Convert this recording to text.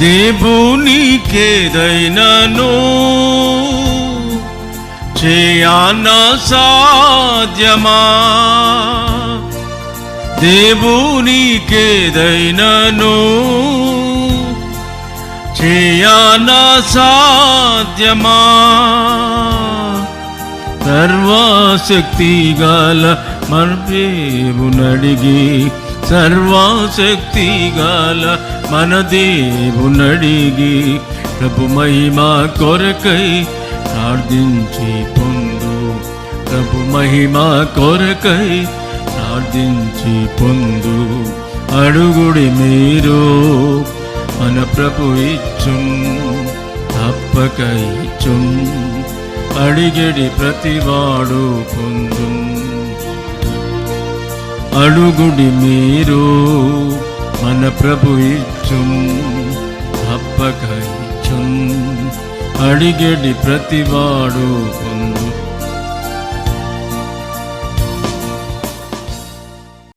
దేవునికేదైనను చేయన సాధ్యమా? దేవునికేదైనను చేయన సాధ్యమా? సర్వశక్తి గల మన దేవునడిగి, సర్వశక్తి గల మన దేవునడిగి, ప్రభు మహిమ కొరకై ప్రార్థించి పొందు. ప్రభు మహిమ కొరకై ప్రార్థించి పొందు. అడుగుడి మీరు మన ప్రభు ఇచ్చున్, తప్పక ఇచ్చున్. అడిగడి ప్రతివాడు పొందు. అడుగుడి మీరు మన ప్రభు ఇచ్చున్, తప్పక ఇచ్చున్. అడిగడి ప్రతివాడు పొందు.